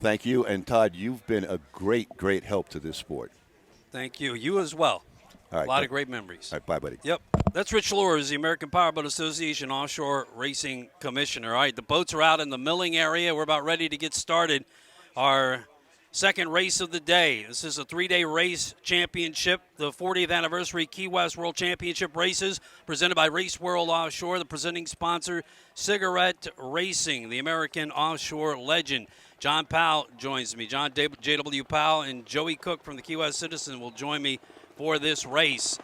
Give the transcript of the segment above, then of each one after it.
Thank you. And Todd, you've been a great help to this sport. Thank you. You as well. All right. A lot of great memories. All right, bye, buddy. Yep. That's Rich Lures, the American Powerboat Association Offshore Racing Commissioner. All right, the boats are out in the milling area. We're about ready to get started. Our second race of the day. This is a 3-day race championship, the 40th anniversary Key West World Championship races presented by Race World Offshore, the presenting sponsor, Cigarette Racing, the American offshore legend. John Powell joins me. John J.W. Powell and Joey Cook from the Key West Citizen will join me for this race.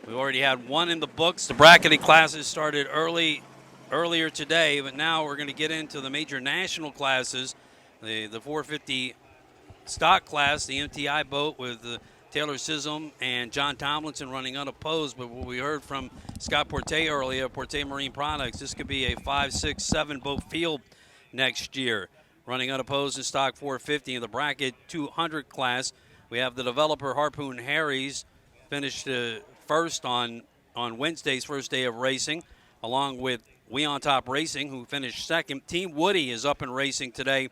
We already had one in the books. The bracketing classes started earlier today, but now we're going to get into the major national classes. The 450 stock class, the MTI boat with Taylor Sissom and John Tomlinson running unopposed. But what we heard from Scott Porte earlier, Porte Marine Products, this could be a 5, 6, 7 boat field next year. Running unopposed in stock 450 in the bracket 200 class. We have the developer Harpoon Harry's finished first on Wednesday's first day of racing, along with We On Top Racing, who finished second. Team Woody is up and racing today.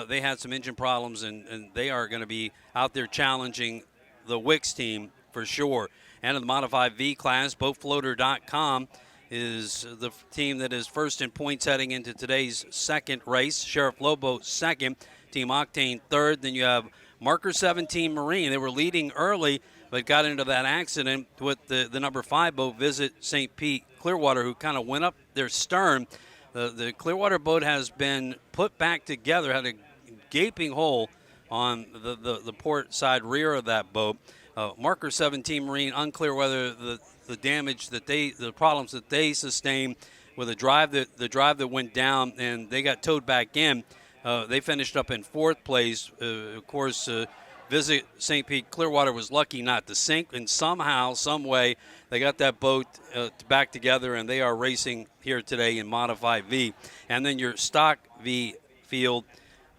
They had some engine problems, and they are going to be out there challenging the Wicks team for sure. And in the Modified V class, BoatFloater.com is the team that is first in points heading into today's second race. Sheriff Lobo second, Team Octane third. Then you have Marker 17 Marine. They were leading early, but got into that accident with the number 5 boat, Visit St. Pete Clearwater, who kind of went up their stern. The Clearwater boat has been put back together, had a gaping hole on the port side rear of that boat. Marker 17 Marine, unclear whether the damage that the problems that they sustained with the drive that went down, and they got towed back in. They finished up in 4th place. Of course, Visit St. Pete Clearwater was lucky not to sink, and somehow, some way, they got that boat back together, and they are racing here today in Modified V. And then your Stock V field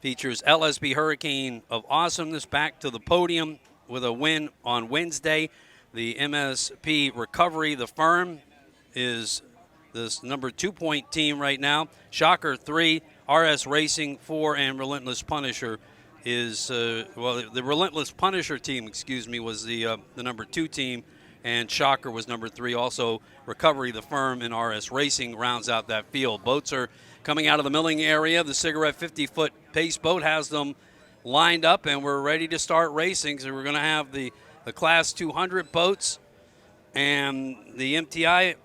features LSB Hurricane of Awesomeness back to the podium with a win on Wednesday. The MSP Recovery, the firm, is this number 2-point team right now. Shocker 3, RS Racing 4, and Relentless Punisher is, the Relentless Punisher team, was the number 2 team, and Shocker was number 3. Also, Recovery, the firm, and RS Racing rounds out that field. Boats are coming out of the milling area. The Cigarette 50-foot pace boat has them lined up, and we're ready to start racing. So we're going to have the Class 200 boats and the MTI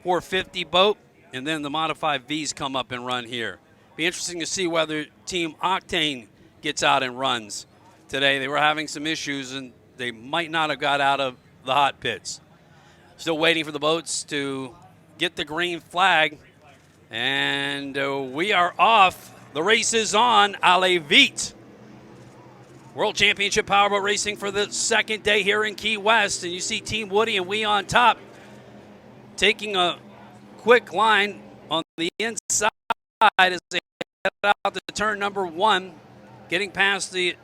450 boat, and then the Modified Vs come up and run here. Be interesting to see whether Team Octane gets out and runs today. They were having some issues, and they might not have got out of the hot pits. Still waiting for the boats to get the green flag, and we are off. The race is on. Allez vite. World Championship Powerboat Racing for the second day here in Key West, and you see Team Woody and We On Top taking a quick line on the inside as they head out to turn number 1, getting past the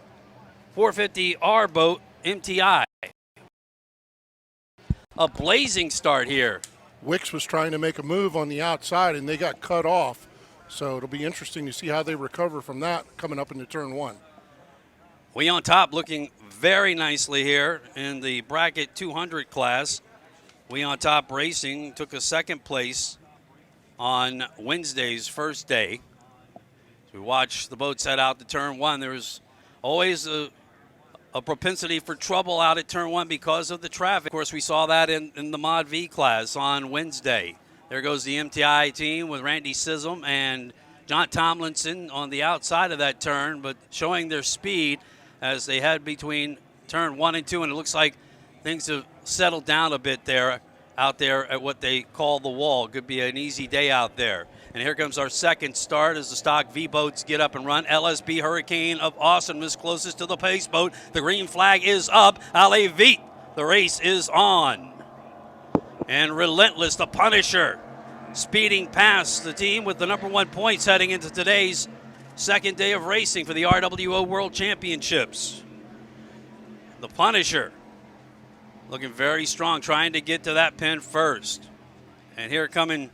450R boat, MTI. A blazing start here. Wicks was trying to make a move on the outside, and they got cut off. So it'll be interesting to see how they recover from that coming up into turn 1. We On Top looking very nicely here in the bracket 200 class. We On Top Racing took a second place on Wednesday's first day. So we watched the boats head out to turn 1. There was always a propensity for trouble out at turn 1 because of the traffic. Of course, we saw that in the Mod V class on Wednesday. There goes the MTI team with Randy Sissom and John Tomlinson on the outside of that turn, but showing their speed as they head between turn 1 and 2, and it looks like things have settled down a bit out there at what they call the wall. Could be an easy day out there. And here comes our second start as the Stock V boats get up and run. LSB Hurricane of Awesomeness closest to the pace boat. The green flag is up. Allez vite. The race is on. And Relentless, the Punisher, speeding past the team with the number 1 points heading into today's second day of racing for the RWO World Championships. The Punisher looking very strong, trying to get to that pin first. And here coming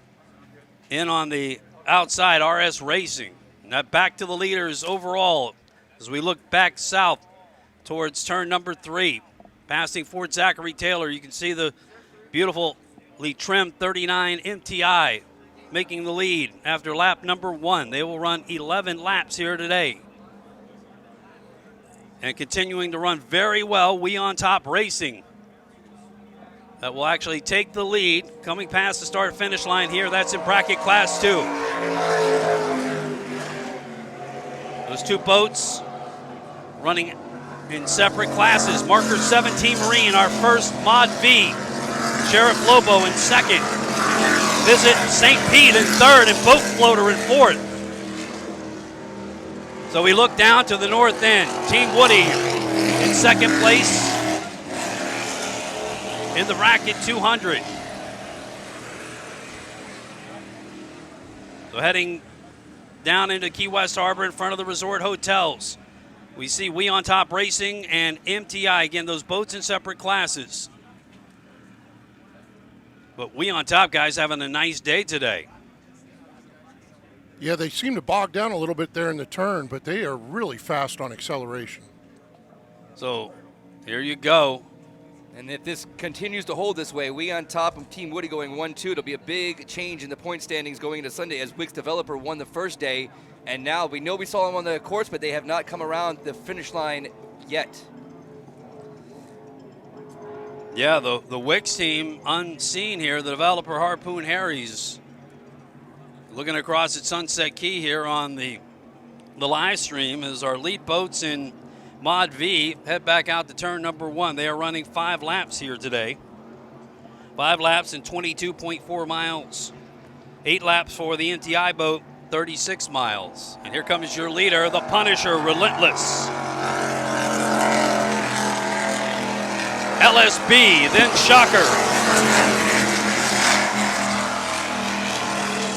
in on the outside, RS Racing. Now back to the leaders overall as we look back south towards turn number 3. Passing Fort Zachary Taylor, you can see the beautifully trimmed 39 MTI making the lead after lap number 1. They will run 11 laps here today. And continuing to run very well, We on Top Racing. That will actually take the lead. Coming past the start-finish line here, that's in bracket class 2. Those two boats running in separate classes. Marker 17 Marine, our first Mod V. Sheriff Lobo in second. Visit St. Pete in third and Boat Floater in fourth. So we look down to the north end. Team Woody in second place in the bracket 200. So heading down into Key West Harbor in front of the resort hotels. We see We on Top Racing and MTI. Again, those boats in separate classes. But We on Top guys having a nice day today. Yeah, they seem to bog down a little bit there in the turn, but they are really fast on acceleration. So here you go. And if this continues to hold this way, We on Top and Team Woody going 1-2, it'll be a big change in the point standings going into Sunday as Wick's Developer won the first day. And now we know we saw them on the course, but they have not come around the finish line yet. Yeah, the Wicks team unseen here, the Developer Harpoon Harries. Looking across at Sunset Key here on the live stream as our lead boats in Mod V head back out to turn number 1. They are running 5 laps here today. 5 laps in 22.4 miles. 8 laps for the NTI boat, 36 miles. And here comes your leader, the Punisher, Relentless. LSB, then Shocker.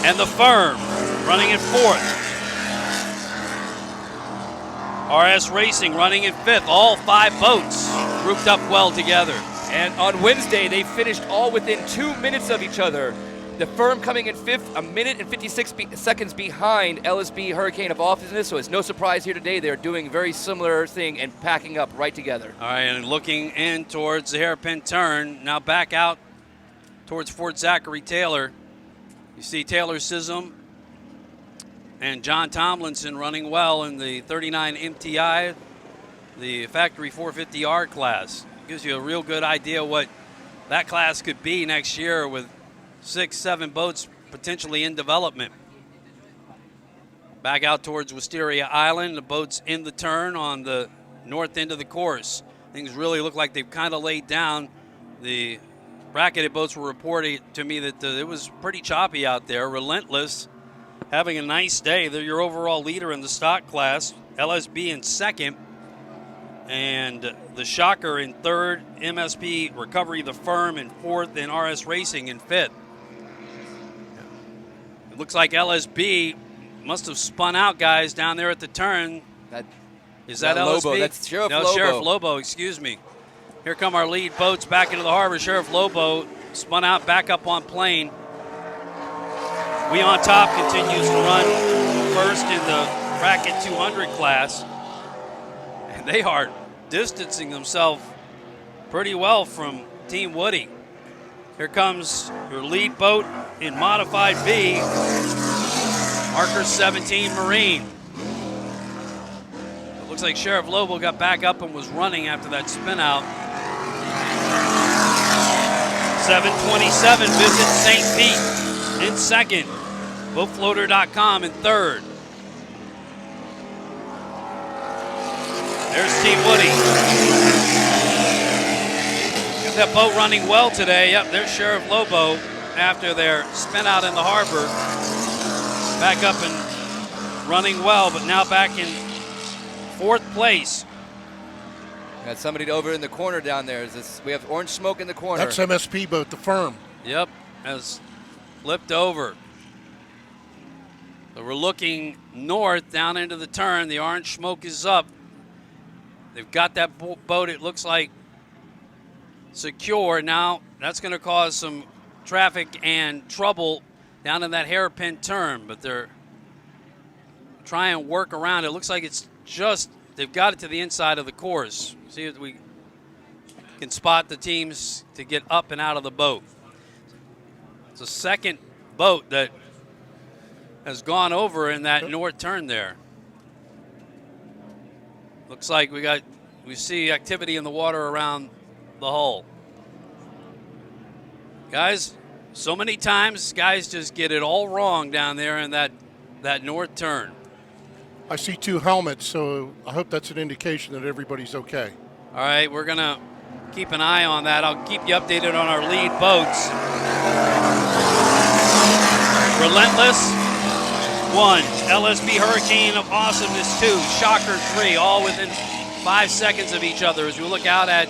And the Firm running in 4th. RS Racing running in 5th. All 5 boats grouped up well together. And on Wednesday, they finished all within 2 minutes of each other. The Firm coming in 5th, a minute and 56 seconds behind LSB Hurricane of Awesomeness, so it's no surprise here today. They're doing a very similar thing and packing up right together. All right, and looking in towards the hairpin turn. Now back out towards Fort Zachary Taylor. You see Taylor Sism and John Tomlinson running well in the 39 MTI, the Factory 450R class. Gives you a real good idea what that class could be next year with 6-7 boats potentially in development. Back out towards Wisteria Island, the boats in the turn on the north end of the course. Things really look like they've kind of laid down. The bracketed boats were reporting to me that it was pretty choppy out there. Relentless having a nice day. They're your overall leader in the stock class. LSB in second. And the Shocker in third. MSP Recovery, the Firm in fourth. And RS Racing in fifth. It looks like LSB must have spun out guys down there at the turn. Is that LSB? Lobo. That's Sheriff Lobo. No, Sheriff Lobo, excuse me. Here come our lead boats back into the harbor. Sheriff Lobo spun out back up on plane. We on Top continues to run first in the bracket 200 class. And they are distancing themselves pretty well from Team Woody. Here comes your lead boat in Modified V, Marker 17 Marine. It looks like Sheriff Lobo got back up and was running after that spin out. 727 Visit St. Pete in second. Boatfloater.com in third. There's Team Woody. Got that boat running well today. Yep, there's Sheriff Lobo after their spin out in the harbor. Back up and running well, but now back in fourth place. Got somebody over in the corner down there. We have orange smoke in the corner. That's MSP boat, the Firm. Yep, has flipped over. So we're looking north down into the turn. The orange smoke is up. They've got that boat, it looks like, secure. Now that's going to cause some traffic and trouble down in that hairpin turn, but they're try and work around. It looks like it's just, they've got it to the inside of the course. See if we can spot the teams to get up and out of the boat. It's the second boat that has gone over in that north turn there. Looks like we see activity in the water around the hull. Guys, so many times guys just get it all wrong down there in that north turn. I see 2 helmets, so I hope that's an indication that everybody's okay. All right, we're going to keep an eye on that. I'll keep you updated on our lead boats. Relentless, 1. LSB Hurricane of Awesomeness, 2. Shocker, 3. All within 5 seconds of each other. As we look out at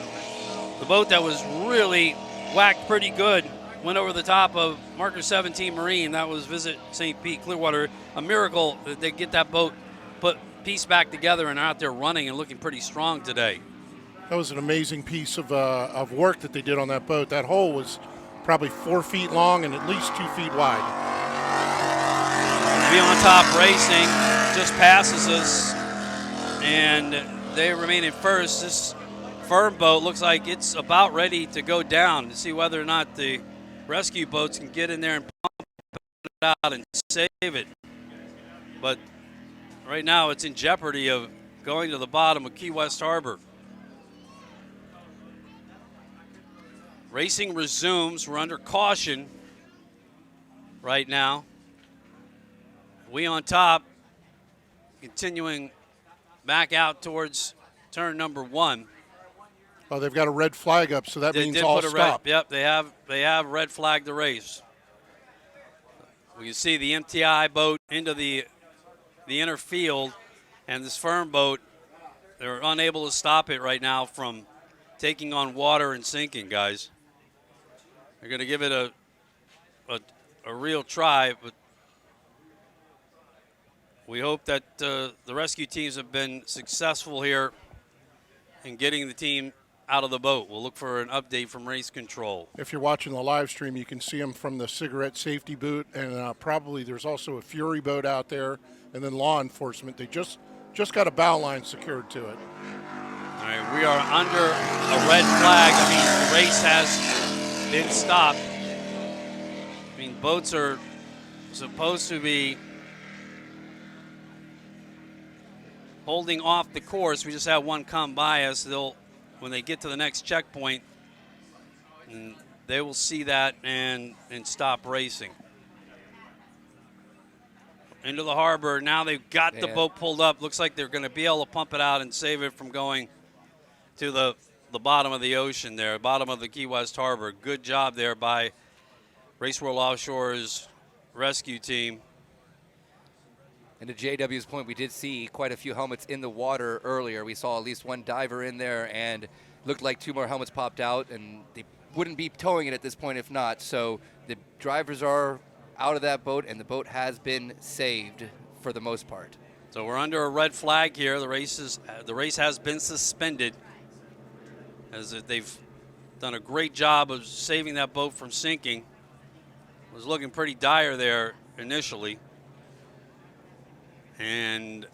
the boat that was really whacked pretty good, went over the top of Marker 17 Marine. That was Visit St. Pete, Clearwater. A miracle that they get that boat put piece back together and are out there running and looking pretty strong today. That was an amazing piece of work that they did on that boat. That hole was probably 4 feet long and at least 2 feet wide. We on Top Racing just passes us, and they remain in first. This firm boat looks like it's about ready to go down to see whether or not the rescue boats can get in there and pump it out and save it. But right now it's in jeopardy of going to the bottom of Key West Harbor. Racing resumes. We're under caution right now. We on top, continuing back out towards turn number 1. Oh, they've got a red flag up, so that means all stop. Yep, they have red flagged the race. We can see the MTI boat into the inner field, and this firm boat, they're unable to stop it right now from taking on water and sinking, guys. They're going to give it a real try, but we hope that the rescue teams have been successful here in getting the team out of the boat. We'll look for an update from race control. If you're watching the live stream, you can see them from the cigarette safety boot, and probably there's also a Fury boat out there, and then law enforcement. They just got a bow line secured to it. All right, we are under a red flag. I mean, the race has been stopped. I mean, boats are supposed to be holding off the course. We just had one come by us. When they get to the next checkpoint, they will see that and stop racing. Into the harbor. Now they've got the boat pulled up. Looks like they're going to be able to pump it out and save it from going to the bottom of the ocean there, bottom of the Key West Harbor. Good job there by World Offshore's rescue team. And to JW's point, we did see quite a few helmets in the water earlier. We saw at least one diver in there, and looked like 2 more helmets popped out, and they wouldn't be towing it at this point if not. So the drivers are out of that boat, and the boat has been saved for the most part. So we're under a red flag here. The race has been suspended, as they've done a great job of saving that boat from sinking. It was looking pretty dire there initially. And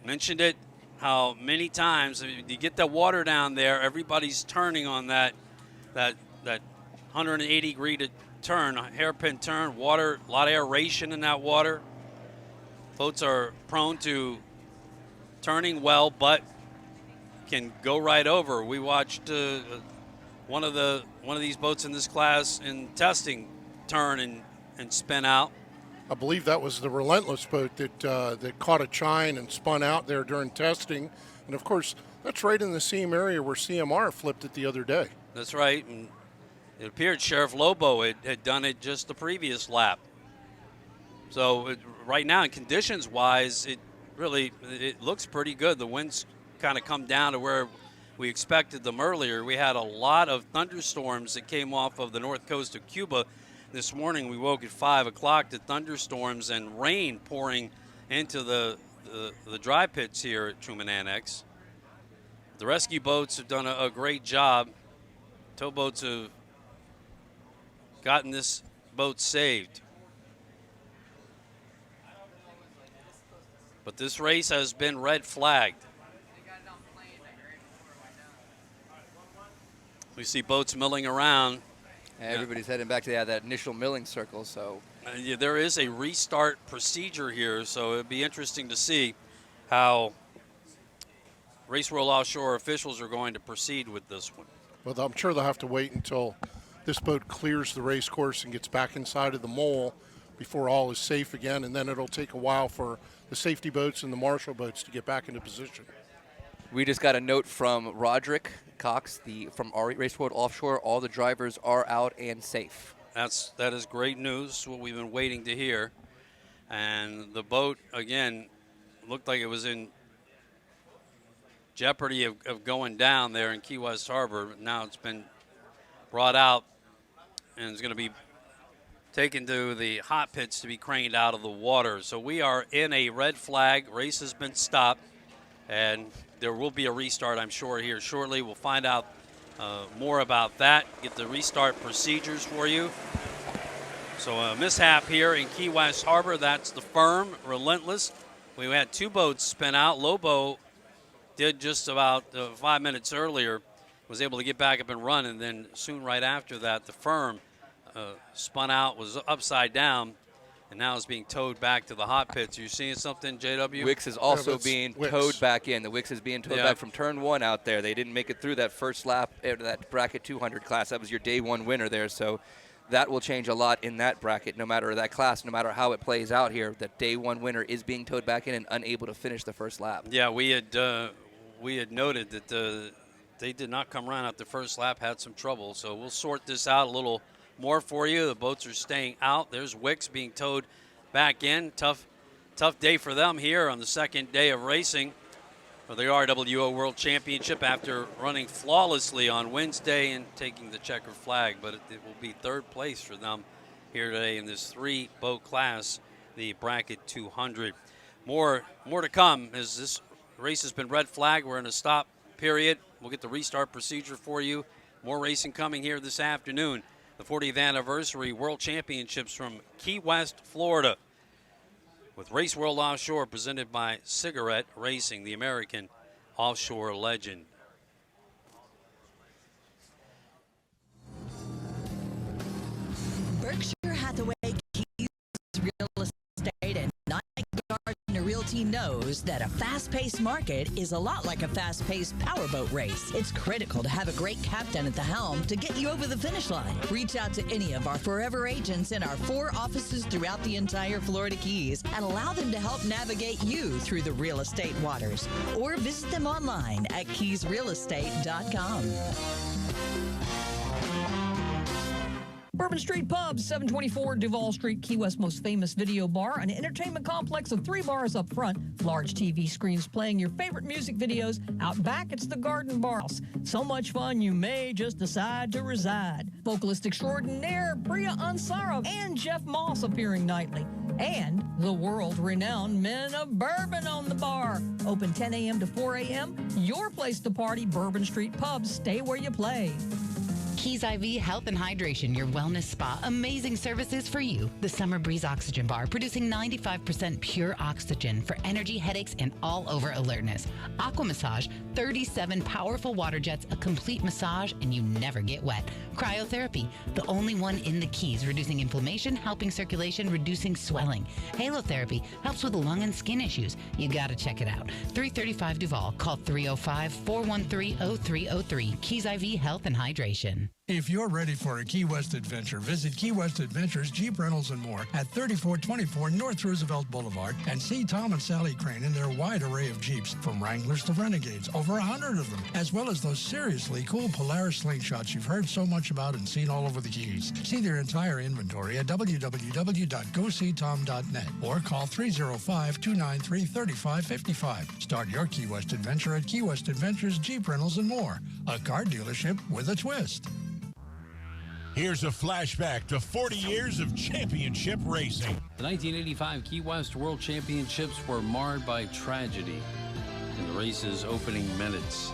mentioned it, how many times you get that water down there, everybody's turning on that 180 degree to turn, a hairpin turn, water, a lot of aeration in that water. Boats are prone to turning well, but can go right over. We watched one of these boats in this class in testing turn and spin out. I believe that was the Relentless boat that caught a chine and spun out there during testing. And, of course, that's right in the same area where CMR flipped it the other day. That's right. And it appeared Sheriff Lobo had done it just the previous lap. So right now, in conditions-wise, it looks pretty good. The winds kind of come down to where we expected them earlier. We had a lot of thunderstorms that came off of the north coast of Cuba. This morning we woke at 5 o'clock to thunderstorms and rain pouring into the dry pits here at Truman Annex. The rescue boats have done a great job. Towboats have gotten this boat saved. But this race has been red flagged. We see boats milling around. Everybody's heading back to that initial milling circle, so. Yeah, there is a restart procedure here, so it'd be interesting to see how World Offshore officials are going to proceed with this one. Well, I'm sure they'll have to wait until this boat clears the race course and gets back inside of the mole before all is safe again, and then it'll take a while for the safety boats and the marshal boats to get back into position. We just got a note from Roderick Cox from our World Offshore. All the drivers are out and safe. That is great news, what we've been waiting to hear. And the boat, again, looked like it was in jeopardy of going down there in Key West Harbor. Now it's been brought out and it's going to be taken to the hot pits to be craned out of the water. So we are in a red flag. Race has been stopped, and there will be a restart, I'm sure, here shortly. We'll find out more about that, get the restart procedures for you. So a mishap here in Key West Harbor. That's the Firm, Relentless. We had two boats spin out. Lobo did just about 5 minutes earlier, was able to get back up and run, and then soon right after that, the Firm spun out, was upside down, and now is being towed back to the hot pits. Are you seeing something, JW? Wicks is also being towed back in. The Wicks is being towed back from turn one out there. They didn't make it through that first lap of that bracket 200 class. That was your day one winner there, so that will change a lot in that bracket, no matter that class, no matter how it plays out here. The day one winner is being towed back in and unable to finish the first lap. Yeah, we had noted that they did not come around at the first lap, had some trouble. So we'll sort this out a little more for you. The boats are staying out. There's Wicks being towed back in. Tough day for them here on the second day of racing for the RWO World Championship after running flawlessly on Wednesday and taking the checkered flag. But it will be third place for them here today in this three-boat class, the bracket 200. More to come as this race has been red flag. We're in a stop period. We'll get the restart procedure for you. More racing coming here this afternoon. The 40th anniversary World Championships from Key West, Florida, with Race World Offshore presented by Cigarette Racing, the American offshore legend. Berkshire Hathaway Keys Real Estate and Night Gardner Realty knows that a fast-paced market is a lot like a fast-paced powerboat race. It's critical to have a great captain at the helm to get you over the finish line. Reach out to any of our forever agents in our 4 offices throughout the entire Florida Keys and allow them to help navigate you through the real estate waters. Or visit them online at keysrealestate.com. Bourbon Street Pub, 724 Duval Street, Key West's most famous video bar, an entertainment complex of 3 bars up front, large TV screens playing your favorite music videos. Out back, it's the Garden Bar House. So much fun, you may just decide to reside. Vocalist extraordinaire Priya Ansara and Jeff Moss appearing nightly. And the world-renowned Men of Bourbon on the bar. Open 10 a.m. to 4 a.m. Your place to party, Bourbon Street Pub. Stay where you play. Keys IV Health and Hydration, your wellness spa. Amazing services for you. The Summer Breeze Oxygen Bar, producing 95% pure oxygen for energy, headaches, and all-over alertness. Aqua Massage, 37 powerful water jets, a complete massage, and you never get wet. Cryotherapy, the only one in the Keys, reducing inflammation, helping circulation, reducing swelling. Halotherapy helps with lung and skin issues. You gotta check it out. 335 Duval. Call 305-413-0303. Keys IV Health and Hydration. If you're ready for a Key West adventure, visit Key West Adventures Jeep Rentals and More at 3424 North Roosevelt Boulevard and see Tom and Sally Crane in their wide array of Jeeps, from Wranglers to Renegades, over 100 of them, as well as those seriously cool Polaris Slingshots you've heard so much about and seen all over the Keys. See their entire inventory at www.goseetom.net or call 305-293-3555. Start your Key West adventure at Key West Adventures Jeep Rentals and More, a car dealership with a twist. Here's a flashback to 40 years of championship racing. The 1985 Key West World Championships were marred by tragedy in the race's opening minutes,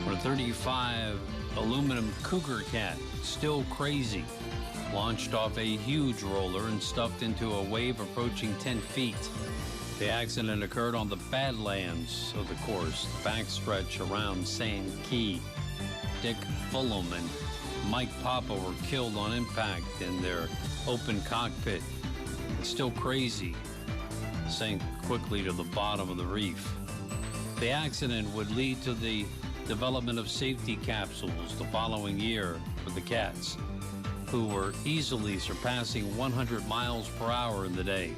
when a 35 aluminum Cougar Cat, Still Crazy, launched off a huge roller and stuffed into a wave approaching 10 feet. The accident occurred on the Badlands of the course, the backstretch around Sand Key. Dick Fulham and Mike Papa were killed on impact in their open cockpit. It's still crazy. Sank quickly to the bottom of the reef. The accident would lead to the development of safety capsules the following year for the cats, who were easily surpassing 100 miles per hour in the day.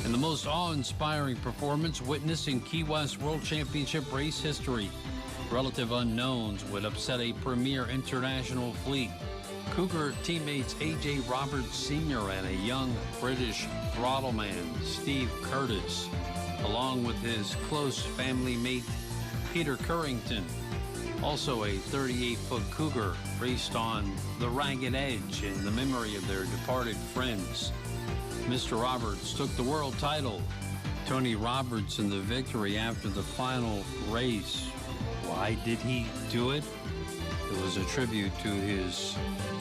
And the most awe-inspiring performance witnessed in Key West World Championship race history. Relative unknowns would upset a premier international fleet. Cougar teammates A.J. Roberts Sr. and a young British throttleman, Steve Curtis, along with his close family mate, Peter Currington. Also a 38-foot Cougar, raced on the Ragged Edge in the memory of their departed friends. Mr. Roberts took the world title. Tony Roberts in the victory after the final race. Why did he do it? It was a tribute to his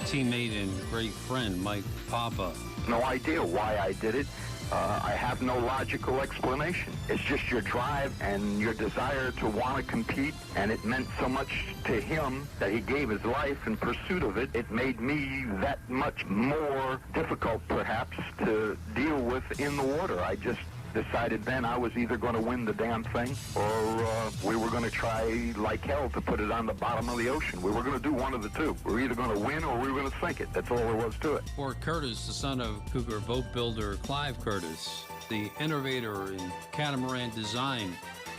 teammate and great friend, Mike Papa. No idea why I did it. I have no logical explanation. It's just your drive and your desire to want to compete, and it meant so much to him that he gave his life in pursuit of it. It made me that much more difficult, perhaps, to deal with in the water. I just decided then I was either going to win the damn thing or we were going to try like hell to put it on the bottom of the ocean. We were going to do one of the two. We were either going to win or we were going to sink it. That's all there was to it. For Curtis, the son of Cougar boat builder Clive Curtis, the innovator in catamaran design,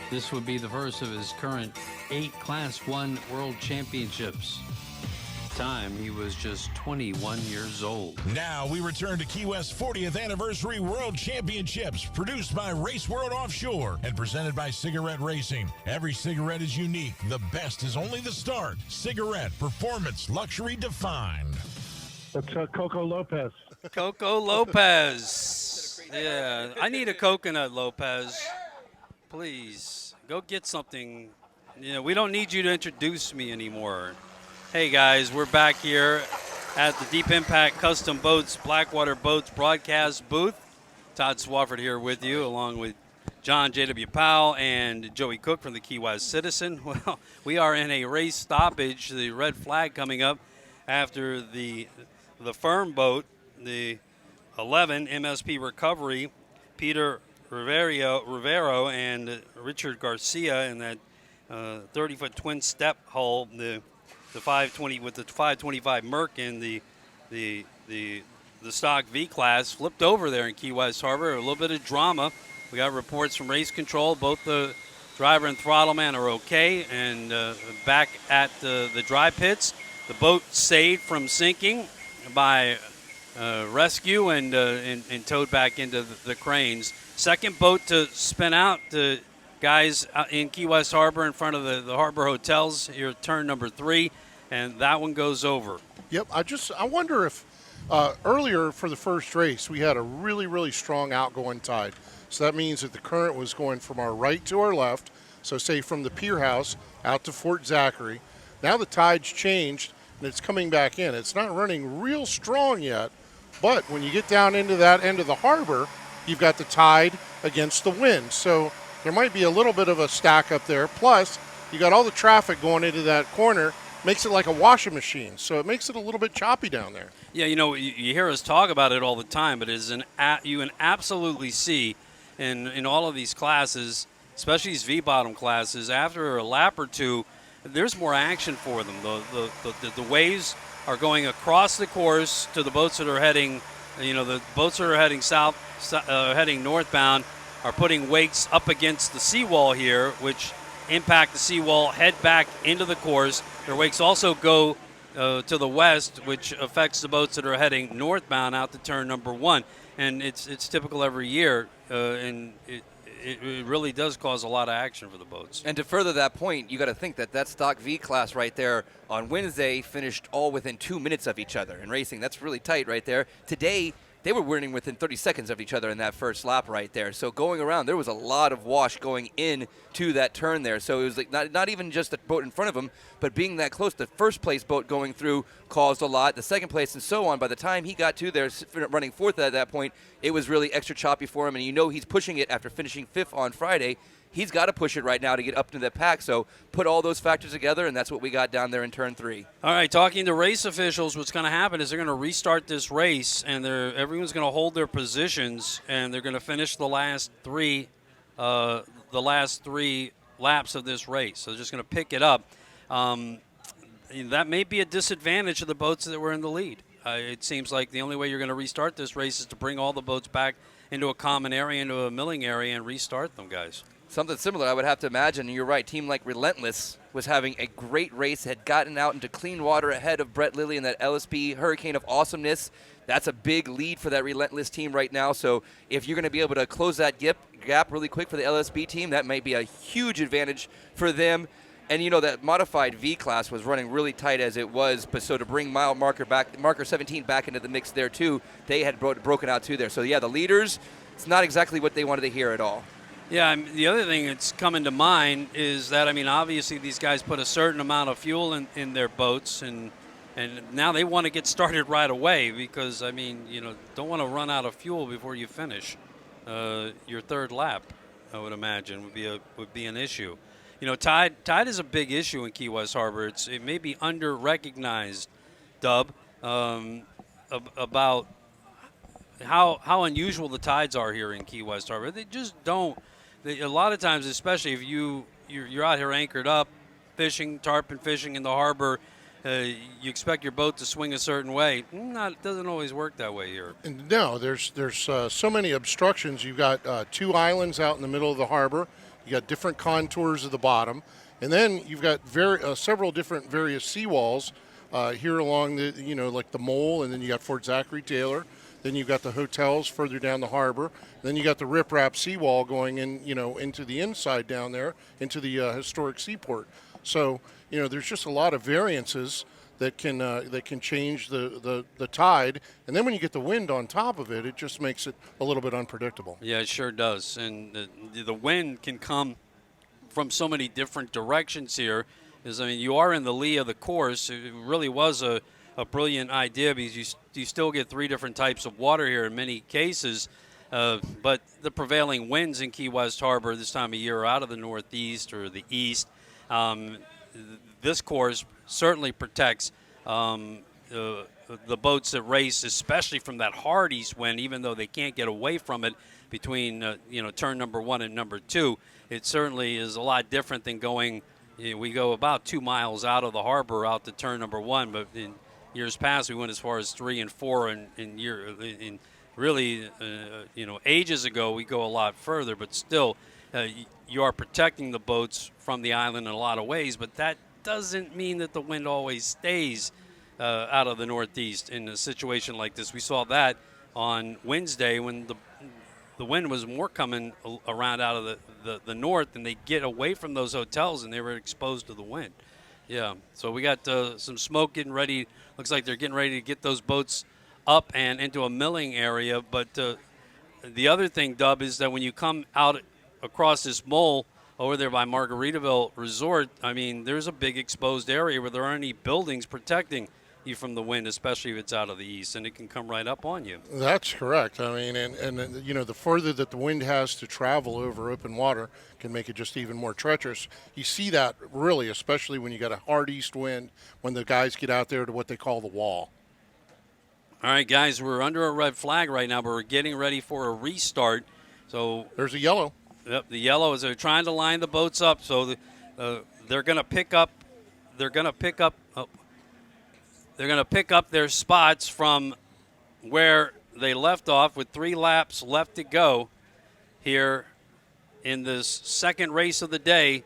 this would be the first of his current 8 Class 1 World Championships. Time he was just 21 years old. Now we return to Key West 40th Anniversary World Championships, produced by Race World Offshore and presented by Cigarette Racing. Every cigarette is unique. The best is only the start. Cigarette, performance, luxury defined. That's Coco Lopez. Coco Lopez. Yeah, I need a coconut, Lopez. Please, go get something. You know, we don't need you to introduce me anymore. Hey guys, we're back here at the Deep Impact Custom Boats Blackwater Boats broadcast booth. Todd Swafford here with you, along with John J.W. Powell and Joey Cook from the Key West Citizen. Well, we are in a race stoppage, the red flag coming up after the firm boat, the 11 MSP Recovery, Peter Rivero and Richard Garcia in that 30-foot twin step hull, the 520 with the 525 Merc and the stock V class flipped over there in Key West Harbor. A little bit of drama. We got reports from race control. Both the driver and throttleman are okay and back at the dry pits. The boat saved from sinking by rescue and towed back into the cranes. Second boat to spin out. The guys in Key West Harbor in front of the Harbor Hotels here, turn number 3, and that one goes over. Yep, I wonder if earlier for the first race we had a really, really strong outgoing tide. So that means that the current was going from our right to our left, so say from the pier house out to Fort Zachary. Now the tide's changed and it's coming back in. It's not running real strong yet, but when you get down into that end of the harbor, you've got the tide against the wind. So there might be a little bit of a stack up there. Plus, you got all the traffic going into that corner. Makes it like a washing machine. So it makes it a little bit choppy down there. Yeah, you know, you hear us talk about it all the time, but you can absolutely see in all of these classes, especially these V-bottom classes, after a lap or two, there's more action for them. The waves are going across the course to the boats that are heading, the boats that are heading south, heading northbound, are putting wakes up against the seawall here, which impact the seawall, head back into the course. Their wakes also go to the west, which affects the boats that are heading northbound out to turn number 1. And it's typical every year, and it really does cause a lot of action for the boats. And to further that point, you got to think that stock V class right there on Wednesday finished all within 2 minutes of each other in racing. That's really tight right there. Today, they were winning within 30 seconds of each other in that first lap right there. So going around, there was a lot of wash going in to that turn there. So it was like not even just the boat in front of him, but being that close, the first place boat going through caused a lot, the second place and so on. By the time he got to there, running fourth at that point, it was really extra choppy for him. And you know he's pushing it after finishing fifth on Friday. He's got to push it right now to get up to the pack. So put all those factors together, and that's what we got down there in turn 3. All right, talking to race officials, what's going to happen is they're going to restart this race, and everyone's going to hold their positions, and they're going to finish the last three laps of this race. So they're just going to pick it up. That may be a disadvantage to the boats that were in the lead. It seems like the only way you're going to restart this race is to bring all the boats back into a common area, into a milling area, and restart them, guys. Something similar, I would have to imagine. And you're right, team like Relentless was having a great race, had gotten out into clean water ahead of Brett Lilly and that LSB Hurricane of Awesomeness. That's a big lead for that Relentless team right now. So if you're going to be able to close that gap really quick for the LSB team, that might be a huge advantage for them. And, you know, that modified V-Class was running really tight as it was, but so to bring mile marker 17 back into the mix there, too, they had broken out, too, there. So, yeah, the leaders, it's not exactly what they wanted to hear at all. Yeah, the other thing that's coming to mind is that, obviously these guys put a certain amount of fuel in their boats, and now they want to get started right away because, don't want to run out of fuel before you finish your third lap, I would imagine, would be an issue. Tide is a big issue in Key West Harbor. It may be under-recognized, Dub, about how unusual the tides are here in Key West Harbor. They just don't. A lot of times, especially if you're out here anchored up, fishing, tarpon fishing in the harbor, you expect your boat to swing a certain way. It doesn't always work that way here. No, there's so many obstructions. You've got 2 islands out in the middle of the harbor. You got different contours of the bottom, and then you've got several different various seawalls here along the like the Mole, and then you got Fort Zachary Taylor. Then you've got the hotels further down the harbor. Then you got the riprap seawall going in, into the inside down there, into the historic seaport. So, there's just a lot of variances that can change the tide. And then when you get the wind on top of it, it just makes it a little bit unpredictable. Yeah, it sure does. And the wind can come from so many different directions here. You are in the lee of the course. It really was a brilliant idea because you still get 3 different types of water here in many cases, but the prevailing winds in Key West Harbor this time of year are out of the northeast or the east. This course certainly protects the boats that race, especially from that hard east wind, even though they can't get away from it between turn number 1 and number 2. It certainly is a lot different than going. We go about 2 miles out of the harbor out to turn number 1, but in years past, we went as far as 3 and 4, and ages ago, we go a lot further. But still, you are protecting the boats from the island in a lot of ways. But that doesn't mean that the wind always stays out of the northeast in a situation like this. We saw that on Wednesday when the wind was more coming around out of the north, and they get away from those hotels, and they were exposed to the wind. Yeah, so we got some smoke getting ready. Looks like they're getting ready to get those boats up and into a milling area. But the other thing, Dub, is that when you come out across this mole over there by Margaritaville Resort, there's a big exposed area where there aren't any buildings protecting you from the wind, especially if it's out of the east, and it can come right up on you. That's correct. The further that the wind has to travel over open water can make it just even more treacherous. You see that really, especially when you got a hard east wind, when the guys get out there to what they call the wall. All right, guys, we're under a red flag right now, but we're getting ready for a restart. So there's a yellow. Yep, the yellow is they're trying to line the boats up, so they're going to pick up. They're going to pick up. They're going to pick up their spots from where they left off with 3 laps left to go here in this second race of the day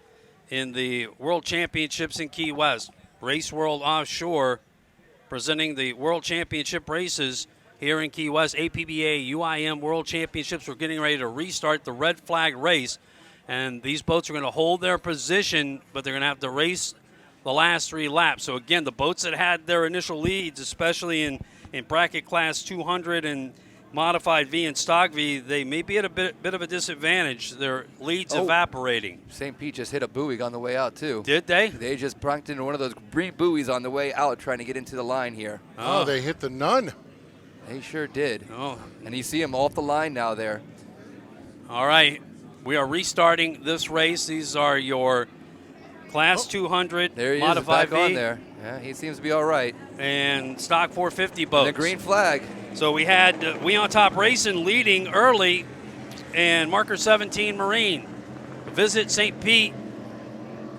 in the World Championships in Key West. Race World Offshore presenting the World Championship races here in Key West. APBA UIM World Championships. We're getting ready to restart the red flag race, and these boats are going to hold their position, but they're going to have to race the last 3 laps. So again, the boats that had their initial leads, especially in bracket class 290 Modified V and Stock V, they may be at a bit of a disadvantage. Their lead's evaporating. St. Pete just hit a buoy on the way out, too. Did they? They just bronked into one of those green buoys on the way out trying to get into the line here. Oh, they hit the nun. They sure did. Oh. And you see them off the line now there. All right. We are restarting this race. These are your Class 200 There he Modified is, back V on there. Yeah, he seems to be all right. and Stock 450 boats. And the green flag. So we had We on Top Racing leading early, and Marker 17 Marine. Visit St. Pete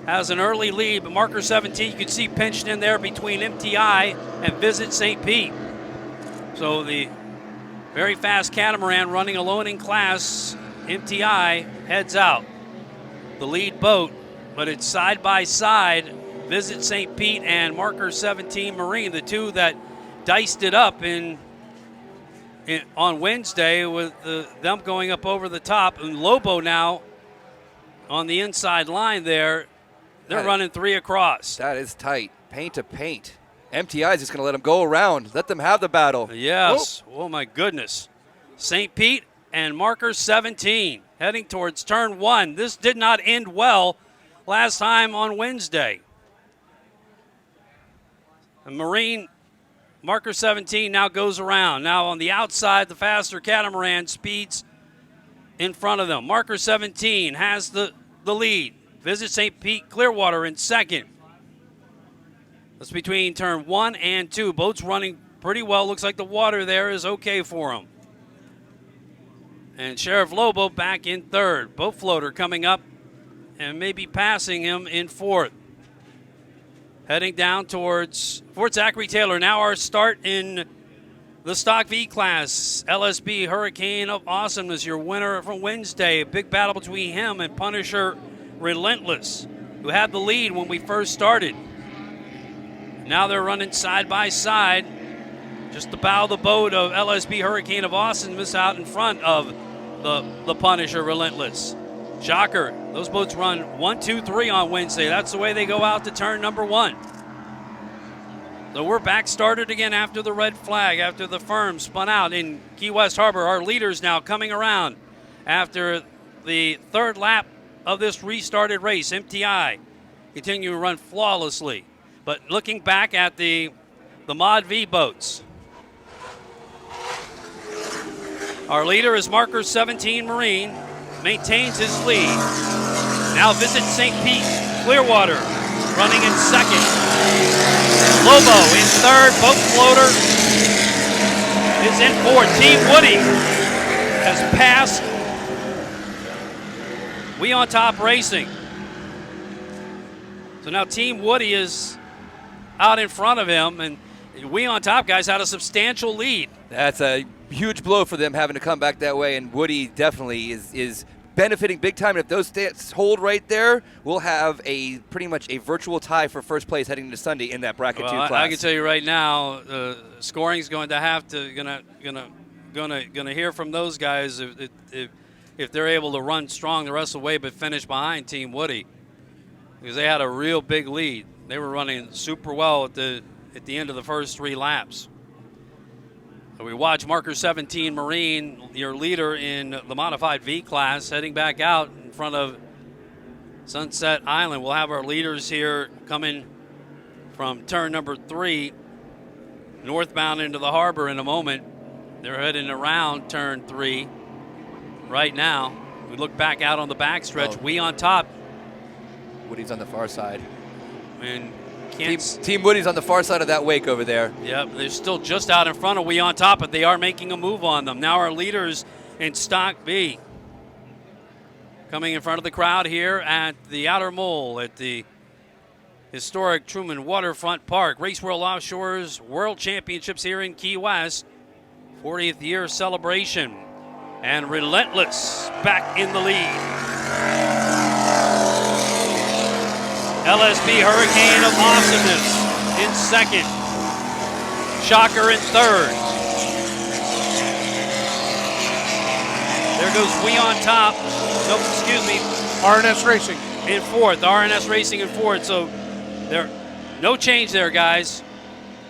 has an early lead, but Marker 17 you can see pinched in there between MTI and Visit St. Pete. So the very fast catamaran running alone in class, MTI heads out. The lead boat, but it's side by side, Visit St. Pete and Marker 17 Marine, the two that diced it up on Wednesday with them going up over the top. And Lobo now on the inside line there. They're running 3 across. That is tight. Paint to paint. MTI is just going to let them go around. Let them have the battle. Yes. Oh, my goodness. St. Pete and Marker 17 heading towards turn 1. This did not end well last time on Wednesday. And Marine Marker 17 now goes around. Now on the outside, the faster catamaran speeds in front of them. Marker 17 has the lead. Visit St. Pete Clearwater in second. That's between turn 1 and 2. Boats running pretty well. Looks like the water there is okay for them. And Sheriff Lobo back in third. Boat floater coming up and maybe passing him in fourth. Heading down towards Fort Zachary Taylor. Now our start in the Stock V class. LSB Hurricane of Awesomeness, your winner from Wednesday. A big battle between him and Punisher Relentless, who had the lead when we first started. Now they're running side by side. Just the bow of the boat of LSB Hurricane of Awesomeness out in front of the Punisher Relentless. Shocker, those boats run 1, 2, 3 on Wednesday. That's the way they go out to turn number 1. So we're back started again after the red flag, after the firm spun out in Key West Harbor. Our leaders now coming around after the third lap of this restarted race. MTI continue to run flawlessly. But looking back at the Mod V boats, our leader is Marker 17 Marine, maintains his lead. Now Visit St. Pete Clearwater running in second. Lobo in third. Boat floater is in fourth. Team Woody has passed We on Top Racing. So now Team Woody is out in front of him, and We on Top guys had a substantial lead. That's a huge blow for them having to come back that way, and Woody definitely is benefiting big time. And if those stats hold right there, we'll have pretty much a virtual tie for first place heading into Sunday in that bracket 2 class. I can tell you right now, scoring's going to have to gonna hear from those guys if they're able to run strong the rest of the way, but finish behind Team Woody, because they had a real big lead. They were running super well at the end of the first 3 laps. So we watch Marker 17 Marine, your leader in the Modified V class, heading back out in front of Sunset Island. We'll have our leaders here coming from turn number 3, northbound into the harbor in a moment. They're heading around turn 3 right now. We look back out on the backstretch. We on top. Woody's on the far side. And Team Woody's on the far side of that wake over there. Yep, they're still just out in front of We on Top, but they are making a move on them. Now our leaders in Stock B coming in front of the crowd here at the Outer Mole at the historic Truman Waterfront Park. Race World Offshore's World Championships here in Key West. 40th year celebration. And Relentless back in the lead. LSB Hurricane of Awesomeness in second. Shocker in third. There goes We on Top. Nope, excuse me. RNS Racing in fourth. RNS Racing in fourth. So there, no change there, guys.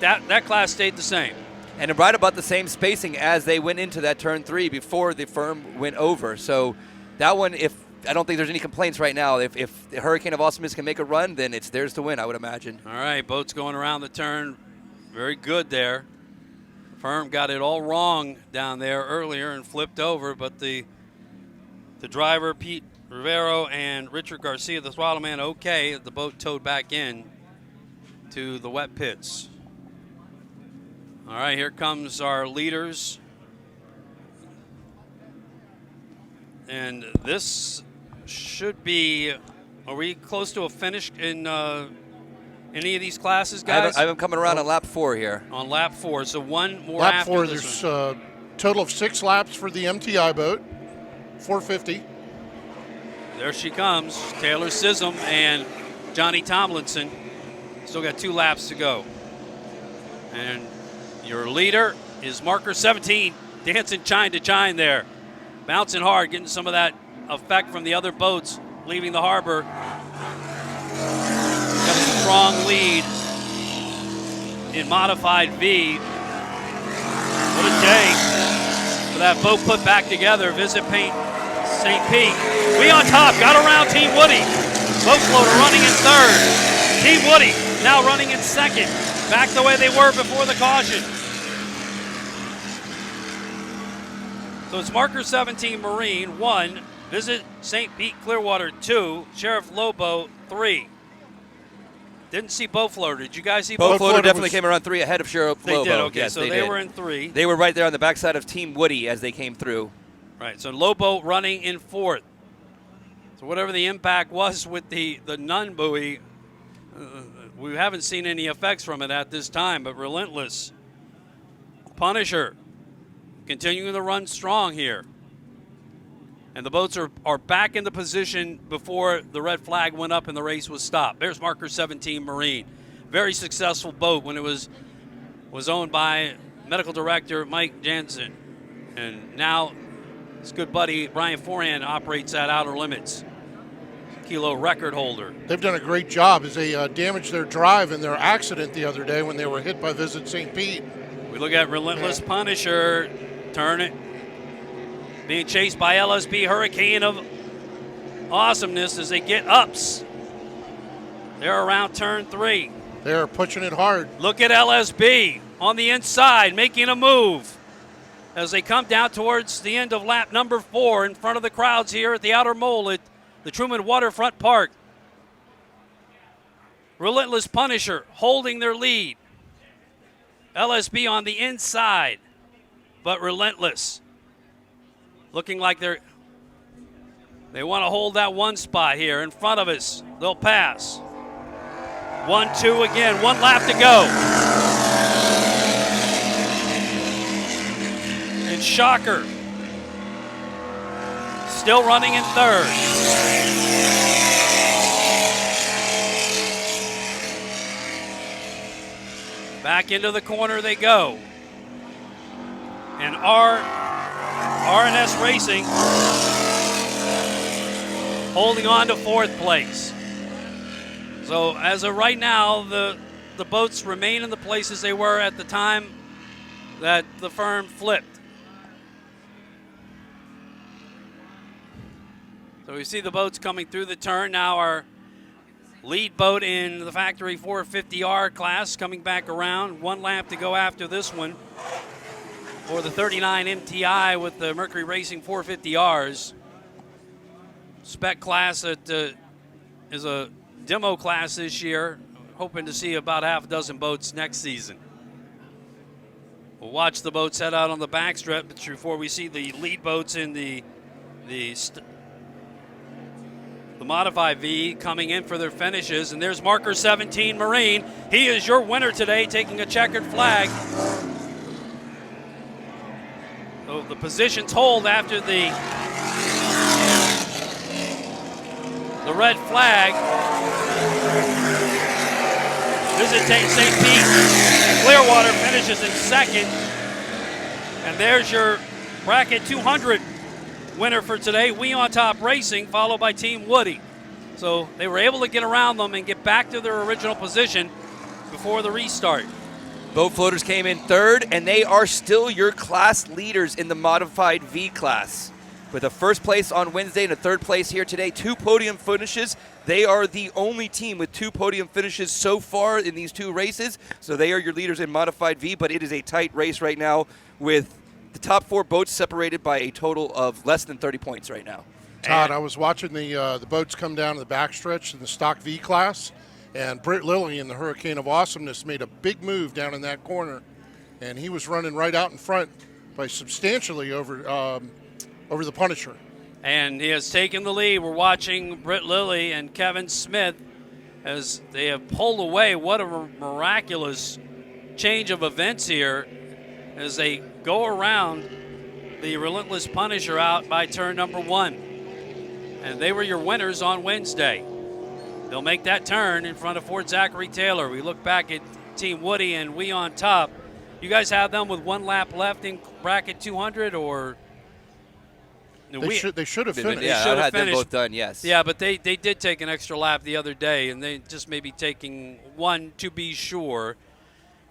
That class stayed the same. and right about the same spacing as they went into that turn 3 before the firm went over. So that one, I don't think there's any complaints right now. If the Hurricane of Awesomeness can make a run, then it's theirs to win, I would imagine. All right, boats going around the turn. Very good there. Firm got it all wrong down there earlier and flipped over, but the driver, Pete Rivero, and Richard Garcia, the throttleman, okay. The boat towed back in to the wet pits. All right, here comes our leaders. And this should be, are we close to a finish in any of these classes, guys? I have them coming around on lap 4 here. On lap 4, so one more lap after 4, this there's a total of 6 laps for the MTI boat, 450. There she comes, Taylor Sism and Johnny Tomlinson. Still got 2 laps to go. And your leader is marker 17, dancing chine to chine there. Bouncing hard, getting some of that effect from the other boats leaving the harbor. Got a strong lead in modified V. What a day for that boat put back together. Visit Paint St. Pete. We on top, got around Team Woody. Boat floater running in 3rd. Team Woody now running in 2nd. Back the way they were before the caution. So it's marker 17 Marine 1, Visit St. Pete Clearwater 2, Sheriff Lobo 3. Didn't see boat floater. Did you guys see boat floater? Definitely came around 3 ahead of Sheriff Lobo. They did, okay, yes, so they were in 3. They were right there on the backside of Team Woody as they came through. Right, so Lobo running in 4th. So whatever the impact was with the Nun buoy, we haven't seen any effects from it at this time, but Relentless. Punisher continuing to run strong here. And the boats are back in the position before the red flag went up and the race was stopped. There's marker 17 Marine. Very successful boat when it was owned by medical director Mike Jansen. And now his good buddy Brian Forehand operates at Outer Limits. Kilo record holder. They've done a great job as they damaged their drive in their accident the other day when they were hit by Visit St. Pete. We look at Relentless Punisher, turn it, being chased by LSB Hurricane of Awesomeness as they get ups. They're around turn 3. They're pushing it hard. Look at LSB on the inside making a move as they come down towards the end of lap number 4 in front of the crowds here at the Outer Mole at the Truman Waterfront Park. Relentless Punisher holding their lead. LSB on the inside, but Relentless looking like they want to hold that one spot here in front of us. They'll pass. 1-2 again, 1 lap to go. And Shocker still running in 3rd. Back into the corner they go. And RNS Racing holding on to 4th place. So as of right now, the boats remain in the places they were at the time that the firm flipped. So we see the boats coming through the turn. Now our lead boat in the factory 450R class coming back around. 1 lap to go after this one for the 39 MTI with the Mercury Racing 450Rs. Spec class that is a demo class this year. Hoping to see about half a dozen boats next season. We'll watch the boats head out on the backstretch before we see the lead boats in the modified V coming in for their finishes. And there's marker 17 Marine. He is your winner today, taking a checkered flag. So the positions hold after the red flag. Visit St. Pete Clearwater finishes in 2nd. And there's your bracket 200 winner for today, We on Top Racing, followed by Team Woody. So they were able to get around them and get back to their original position before the restart. Boat Floaters came in third, and they are still your class leaders in the modified V class. With a first place on Wednesday and a third place here today, 2 podium finishes. They are the only team with 2 podium finishes so far in these 2 races. So they are your leaders in modified V, but it is a tight race right now with the top 4 boats separated by a total of less than 30 points right now. Todd, I was watching the boats come down to the backstretch in the Stock V class, and Britt Lilly in the Hurricane of Awesomeness made a big move down in that corner, and he was running right out in front by substantially over the Punisher. And he has taken the lead. We're watching Britt Lilly and Kevin Smith as they have pulled away. What a miraculous change of events here as they go around the Relentless Punisher out by turn number 1. And they were your winners on Wednesday. They'll make that turn in front of Fort Zachary Taylor. We look back at Team Woody and We on Top. You guys have them with 1 lap left in bracket 200, or? They should have finished. Yeah, I had them both done, yes. Yeah, but they did take an extra lap the other day, and they just maybe taking 1 to be sure.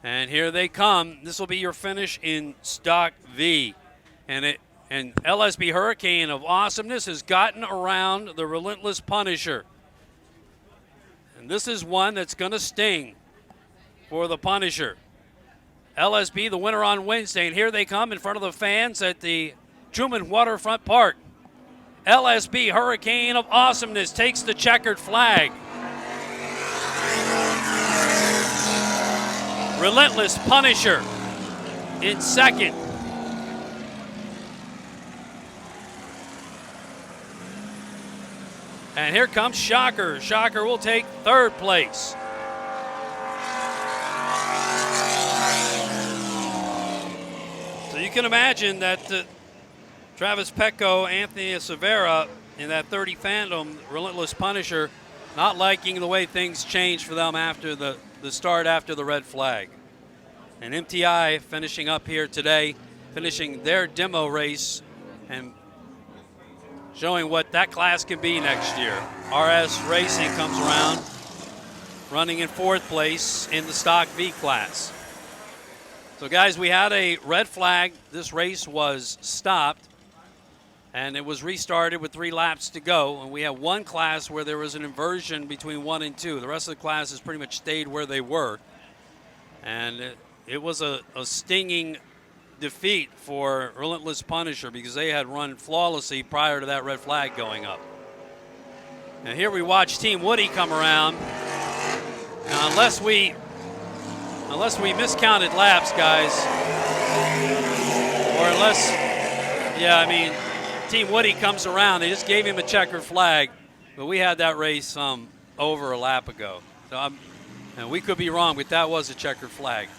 And here they come. This will be your finish in Stock V. And LSB Hurricane of Awesomeness has gotten around the Relentless Punisher. And this is one that's going to sting for the Punisher. LSB, the winner on Wednesday, and here they come in front of the fans at the Truman Waterfront Park. LSB Hurricane of Awesomeness takes the checkered flag. Relentless Punisher in second. And here comes Shocker. Shocker will take third place. So you can imagine that Travis Petco, Anthony Severa in that 30 Phantom, Relentless Punisher, not liking the way things changed for them after the start after the red flag. And MTI finishing up here today, finishing their demo race and showing what that class can be next year. RS Racing comes around, running in 4th place in the Stock V class. So guys, we had a red flag. This race was stopped, and it was restarted with 3 laps to go. And we have one class where there was an inversion between 1 and 2. The rest of the classes pretty much stayed where they were. And it was a stinging defeat for Relentless Punisher because they had run flawlessly prior to that red flag going up. And here we watch Team Woody come around. Now, unless we miscounted laps, guys, or unless, yeah, I mean, Team Woody comes around. They just gave him a checkered flag, but we had that race over a lap ago. So and we could be wrong, but that was a checkered flag.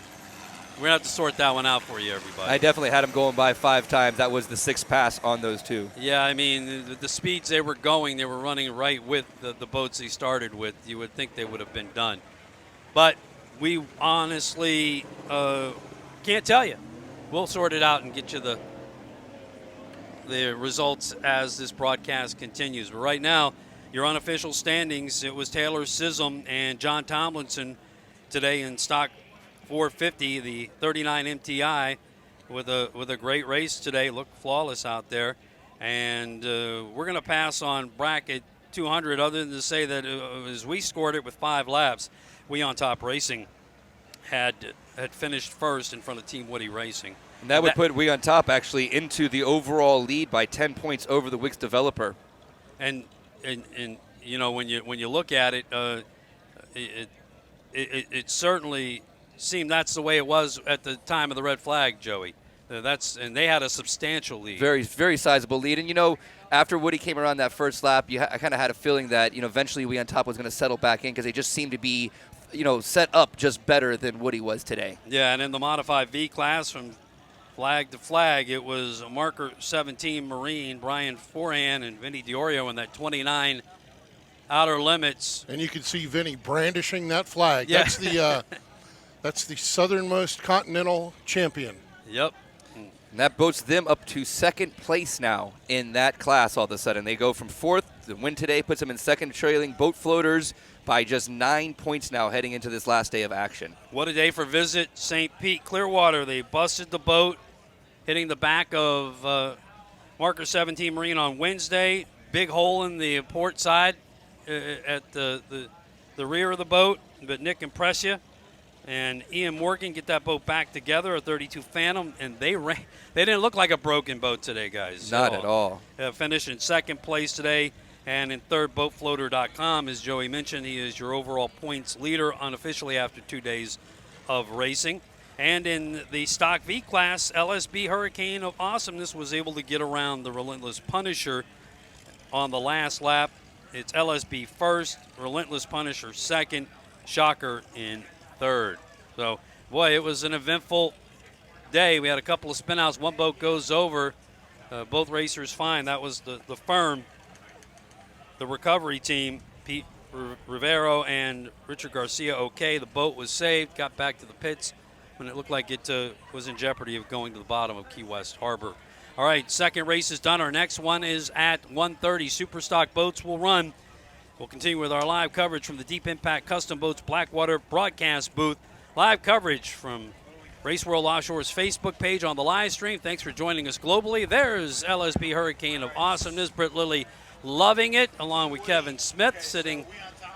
We're going to have to sort that one out for you, everybody. I definitely had them going by 5 times. That was the 6th pass on those 2. Yeah, I mean, the speeds they were going, they were running right with the boats they started with. You would think they would have been done. But we honestly can't tell you. We'll sort it out and get you the results as this broadcast continues. But right now, your unofficial standings, it was Taylor Sism and John Tomlinson today in Stock 450, the 39 MTI, with a great race today. Looked flawless out there. And we're going to pass on bracket 200 other than to say that as we scored it with 5 laps, We on Top Racing had finished first in front of Team Woody Racing. And that would put We on Top actually into the overall lead by 10 points over the Wix developer. And you know, when you look at it, it certainly seemed that's the way it was at the time of the red flag, Joey. And they had a substantial lead. Very, very sizable lead. And, you know, after Woody came around that first lap, I kind of had a feeling that, you know, eventually We on Top was going to settle back in because they just seemed to be, you know, set up just better than Woody was today. Yeah, and in the modified V class from flag to flag, it was marker 17 Marine, Brian Forehand, and Vinny Diorio in that 29 outer limits. And you can see Vinny brandishing that flag. Yeah. That's the southernmost continental champion. Yep. And that boats them up to 2nd place now in that class all of a sudden. They go from 4th The win today puts them in second, trailing boat floaters by just 9 points now heading into this last day of action. What a day for Visit St. Pete Clearwater. They busted the boat, hitting the back of Marker 17 Marine on Wednesday. Big hole in the port side at the rear of the boat, but Nick Impressia and Ian Morgan get that boat back together, a 32 Phantom, and they didn't look like a broken boat today, guys. Not at all. Finished in second place today, and in third, boatfloater.com, as Joey mentioned, he is your overall points leader unofficially after 2 days of racing. And in the Stock V class, LSB Hurricane of Awesomeness was able to get around the Relentless Punisher on the last lap. It's LSB first, Relentless Punisher second, Shocker in third. So, boy, it was an eventful day. We had a couple of spinouts. One boat goes over. Both racers fine. That was the firm, the recovery team, Pete Rivero and Richard Garcia. Okay, the boat was saved, got back to the pits when it looked like it was in jeopardy of going to the bottom of Key West Harbor. All right, second race is done. Our next one is at 1:30. Superstock boats will run. We'll continue with our live coverage from the Deep Impact Custom Boats Blackwater broadcast booth. Live coverage from Race World Offshore's Facebook page on the live stream. Thanks for joining us globally. There's LSB Hurricane of Awesomeness. Britt Lilly loving it, along with Kevin Smith sitting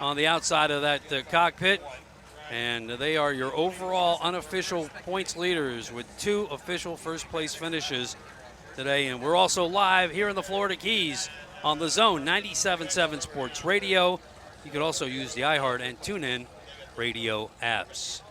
on the outside of that cockpit. And they are your overall unofficial points leaders with 2 official first place finishes today. And we're also live here in the Florida Keys on the Zone 97.7 Sports Radio. You could also use the iHeart and TuneIn radio apps.